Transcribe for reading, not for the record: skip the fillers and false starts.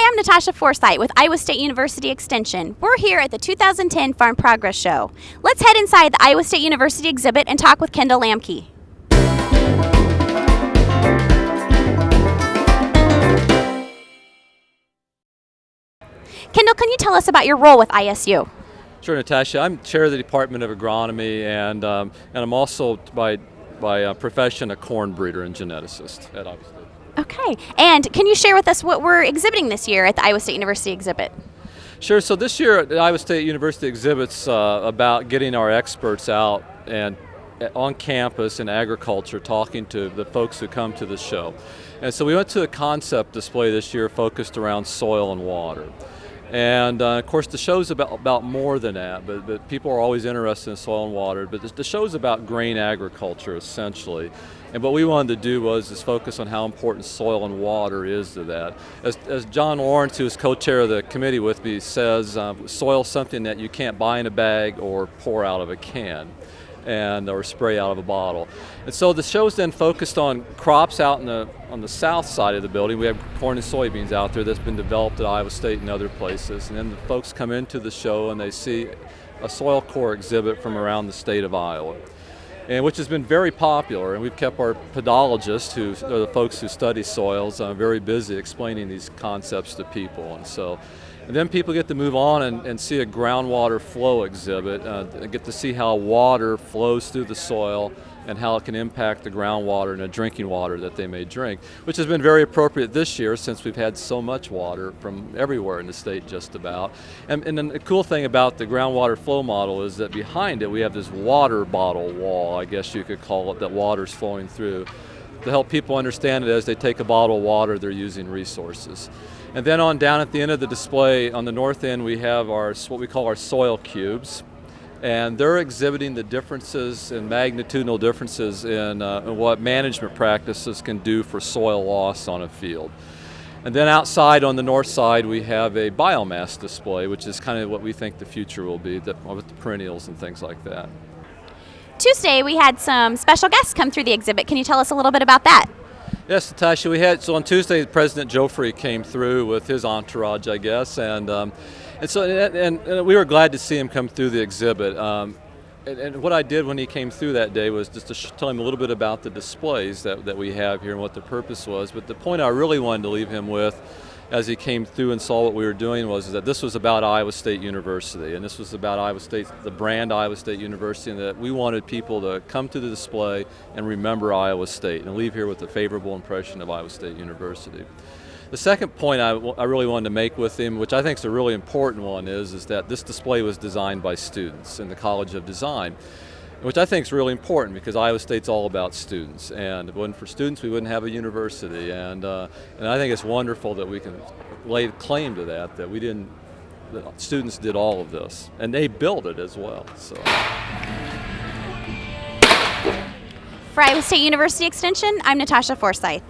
I'm Natasha Forsythe with Iowa State University Extension. We're here at the 2010 Farm Progress Show. Let's head inside the Iowa State University exhibit and talk with Kendall Lamke. Kendall, can you tell us about your role with ISU? Sure, Natasha. I'm chair of the Department of Agronomy, and I'm also by profession a corn breeder and geneticist at Iowa State. Okay, and can you share with us what we're exhibiting this year at the Iowa State University exhibit? Sure. So this year at the Iowa State University exhibit's about getting our experts out and on campus in agriculture talking to the folks who come to the show. And so we went to a concept display this year focused around soil and water. And of course the show's about more than that, but people are always interested in soil and water. But the show's about grain agriculture essentially. And what we wanted to do was focus on how important soil and water is to that. As John Lawrence, who is co-chair of the committee with me, says, soil is something that you can't buy in a bag or pour out of a can or spray out of a bottle. And so the show's then focused on crops out on the south side of the building. We have corn and soybeans out there that's been developed at Iowa State and other places. And then the folks come into the show and they see a soil core exhibit from around the state of Iowa, and which has been very popular, and we've kept our podologists, who are the folks who study soils, very busy explaining these concepts to people. And then people get to move on and see a groundwater flow exhibit, get to see how water flows through the soil and how it can impact the groundwater and the drinking water that they may drink, which has been very appropriate this year since we've had so much water from everywhere in the state just about. And then the cool thing about the groundwater flow model is that behind it we have this water bottle wall, I guess you could call it, that water's flowing through to help people understand it as they take a bottle of water, they're using resources. And then on down at the end of the display, on the north end, we have what we call our soil cubes. And they're exhibiting the differences and magnitudinal differences in what management practices can do for soil loss on a field. And then outside on the north side we have a biomass display, which is kind of what we think the future will be, with the perennials and things like that. Tuesday we had some special guests come through the exhibit. Can you tell us a little bit about that? Yes, Natasha, so on Tuesday President Geoffroy came through with his entourage, I guess, and we were glad to see him come through the exhibit. And what I did when he came through that day was just to tell him a little bit about the displays that we have here and what the purpose was. But the point I really wanted to leave him with as he came through and saw what we were doing was that this was about Iowa State University, and this was about Iowa State, the brand Iowa State University, and that we wanted people to come to the display and remember Iowa State and leave here with a favorable impression of Iowa State University. The second point I really wanted to make with him, which I think is a really important one, is that this display was designed by students in the College of Design, which I think is really important because Iowa State's all about students, and if it wasn't for students we wouldn't have a university, and I think it's wonderful that we can lay claim to that students did all of this, and they built it as well. So. For Iowa State University Extension, I'm Natasha Forsythe.